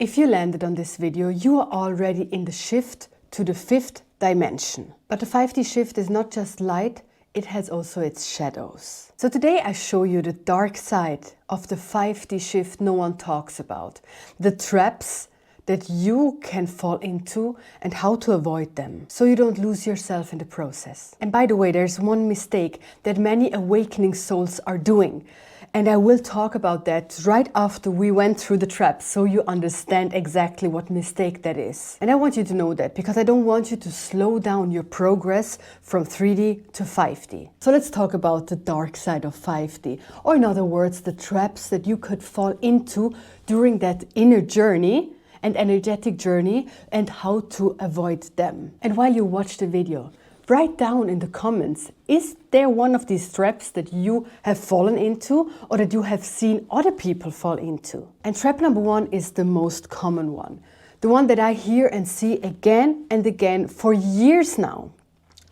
If you landed on this video, you are already in the shift to the 5th dimension. But the 5D shift is not just light, it has also its shadows. So today I show you the dark side of the 5D shift no one talks about. The traps that you can fall into and how to avoid them, so you don't lose yourself in the process. And by the way, there's one mistake that many awakening souls are doing. And I will talk about that right after we went through the traps, so you understand exactly what mistake that is. And I want you to know that because I don't want you to slow down your progress from 3D to 5D. So let's talk about the dark side of 5D, or in other words, the traps that you could fall into during that inner journey and energetic journey and how to avoid them. And while you watch the video, write down in the comments, is there one of these traps that you have fallen into or that you have seen other people fall into? And trap number 1 is the most common one. The one that I hear and see again and again for years now.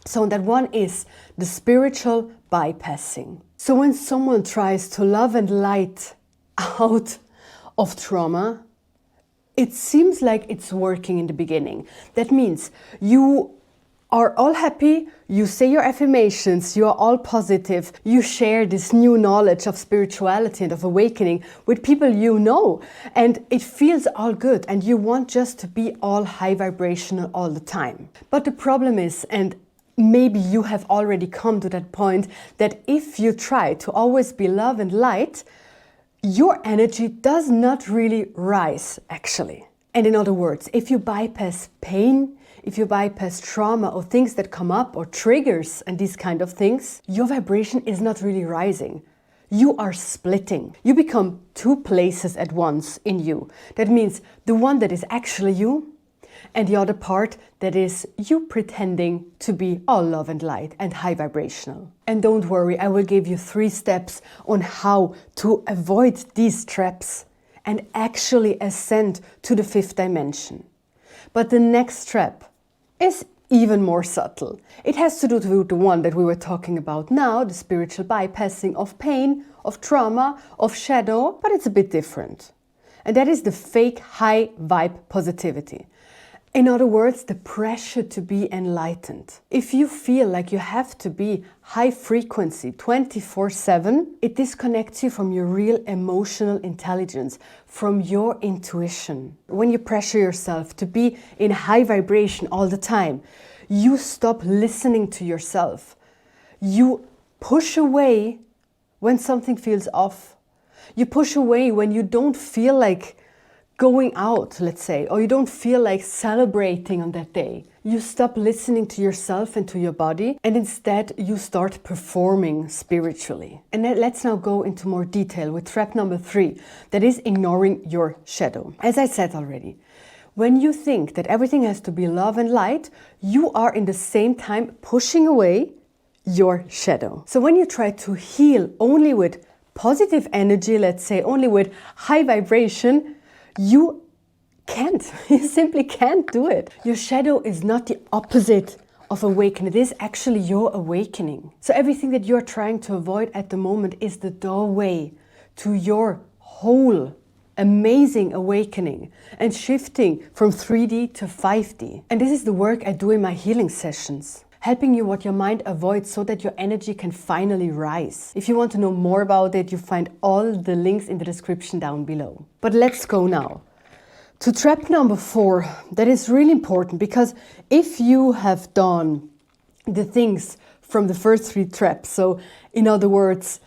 So that one is the spiritual bypassing. So when someone tries to love and light out of trauma, it seems like it's working in the beginning. That means you are all happy, you say your affirmations, you are all positive, you share this new knowledge of spirituality and of awakening with people you know, and it feels all good and you want just to be all high vibrational all the time. But the problem is, and maybe you have already come to that point, that if you try to always be love and light, your energy does not really rise, actually. And in other words, if you bypass pain, if you bypass trauma or things that come up or triggers and these kind of things, your vibration is not really rising. You are splitting. You become two places at once in you. That means the one that is actually you, and the other part that is you pretending to be all love and light and high vibrational. And don't worry, I will give you 3 steps on how to avoid these traps and actually ascend to the 5th dimension. But the next trap is even more subtle. It has to do with the one that we were talking about now, the spiritual bypassing of pain, of trauma, of shadow, but it's a bit different. And that is the fake high vibe positivity. In other words, the pressure to be enlightened. If you feel like you have to be high frequency 24/7, it disconnects you from your real emotional intelligence, from your intuition. When you pressure yourself to be in high vibration all the time, you stop listening to yourself. You push away when something feels off. You push away when you don't feel like going out, let's say, or you don't feel like celebrating on that day. You stop listening to yourself and to your body, and instead you start performing spiritually. And then let's now go into more detail with trap number 3, that is ignoring your shadow. As I said already, when you think that everything has to be love and light, you are in the same time pushing away your shadow. So when you try to heal only with positive energy, let's say only with high vibration, you can't. You simply can't do it. Your shadow is not the opposite of awakening. It is actually your awakening. So everything that you're trying to avoid at the moment is the doorway to your whole amazing awakening and shifting from 3D to 5D. And this is the work I do in my healing sessions, helping you what your mind avoids so that your energy can finally rise. If you want to know more about it, you find all the links in the description down below. But let's go now to trap number 4. That is really important, because if you have done the things from the first 3 traps, so in other words,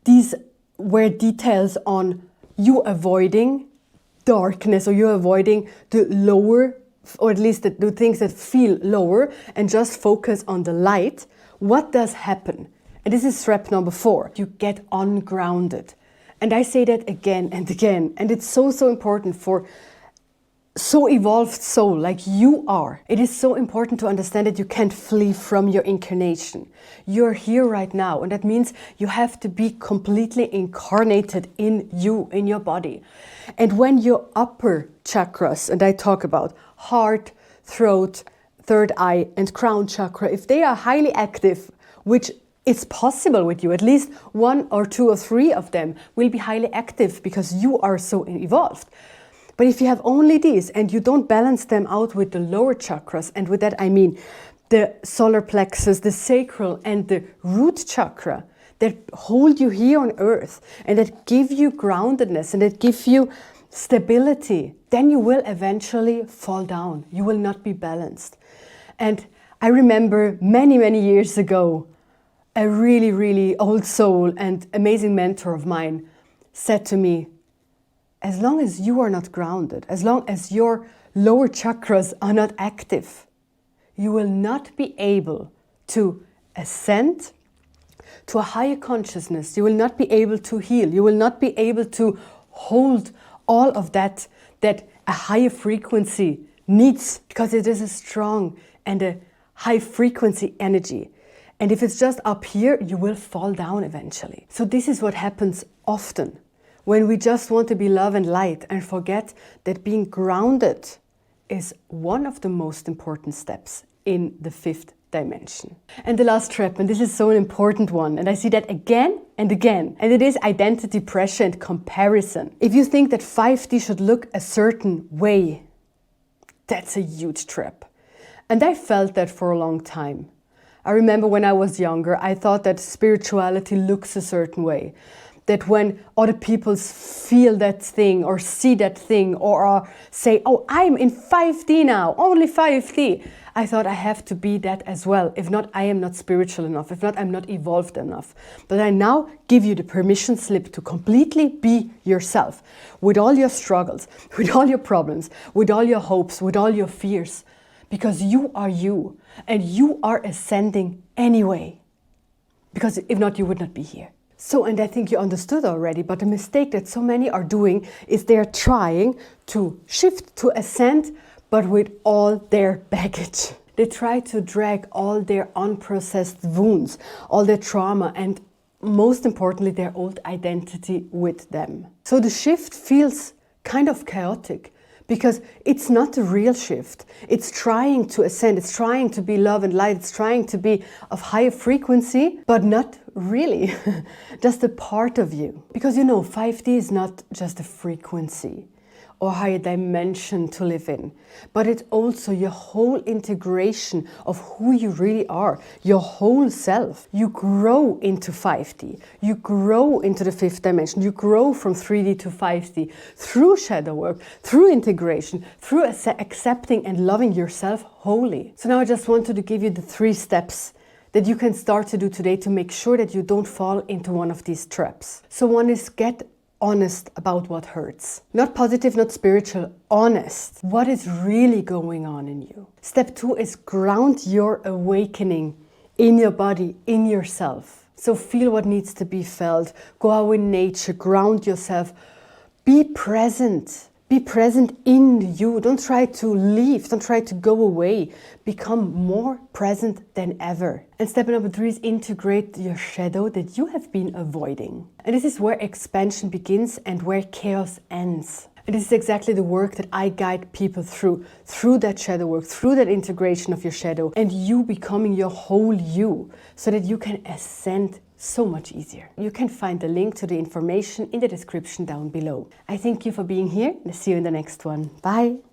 these were details on you avoiding darkness, or you avoiding the lower, or at least the things that feel lower, and just focus on the light, what does happen? And this is trap number 4. You get ungrounded. And I say that again and again. And it's so important for so evolved soul like you are. It is so important to understand that you can't flee from your incarnation. You're here right now, and that means you have to be completely incarnated in you, in your body. And when your upper chakras, and I talk about heart, throat, third eye, and crown chakra, if they are highly active, which it's possible with you, at least 1 or 2 or 3 of them will be highly active because you are so evolved. But if you have only these and you don't balance them out with the lower chakras, and with that I mean the solar plexus, the sacral and the root chakra that hold you here on earth and that give you groundedness and that give you stability, then you will eventually fall down. You will not be balanced. And I remember many, many years ago, a really, really old soul and amazing mentor of mine said to me, as long as you are not grounded, as long as your lower chakras are not active, you will not be able to ascend to a higher consciousness. You will not be able to heal. You will not be able to hold all of that a higher frequency needs, because it is a strong and a high frequency energy. And if it's just up here, you will fall down eventually. So this is what happens often when we just want to be love and light and forget that being grounded is one of the most important steps in the fifth dimension. And the last trap, and this is so an important one, and I see that again and again, and it is identity pressure and comparison. If you think that 5D should look a certain way, that's a huge trap. And I felt that for a long time. I remember when I was younger, I thought that spirituality looks a certain way. That when other people feel that thing or see that thing or say, oh, I'm in 5D now, only 5D. I thought I have to be that as well. If not, I am not spiritual enough. If not, I'm not evolved enough. But I now give you the permission slip to completely be yourself with all your struggles, with all your problems, with all your hopes, with all your fears. Because you are you and you are ascending anyway. Because if not, you would not be here. So, and I think you understood already, but the mistake that so many are doing is they're trying to shift, to ascend, but with all their baggage. They try to drag all their unprocessed wounds, all their trauma, and most importantly, their old identity with them. So the shift feels kind of chaotic because it's not a real shift. It's trying to ascend, it's trying to be love and light, it's trying to be of higher frequency, but not really, just a part of you. Because you know, 5D is not just a frequency or higher dimension to live in, but it's also your whole integration of who you really are, your whole self. You grow into 5D, you grow into the fifth dimension, you grow from 3D to 5D through shadow work, through integration, through accepting and loving yourself wholly. So now I just wanted to give you the 3 steps that you can start to do today to make sure that you don't fall into one of these traps. So one is get honest about what hurts. Not positive, not spiritual, honest. What is really going on in you? Step 2 is ground your awakening in your body, in yourself. So feel what needs to be felt. Go out in nature, ground yourself. Be present. Be present in you. Don't try to leave. Don't try to go away. Become more present than ever. And step number 3 is integrate your shadow that you have been avoiding. And this is where expansion begins and where chaos ends. And this is exactly the work that I guide people through that shadow work, through that integration of your shadow, and you becoming your whole you, so that you can ascend so much easier. You can find the link to the information in the description down below. I thank you for being here and see you in the next one. Bye.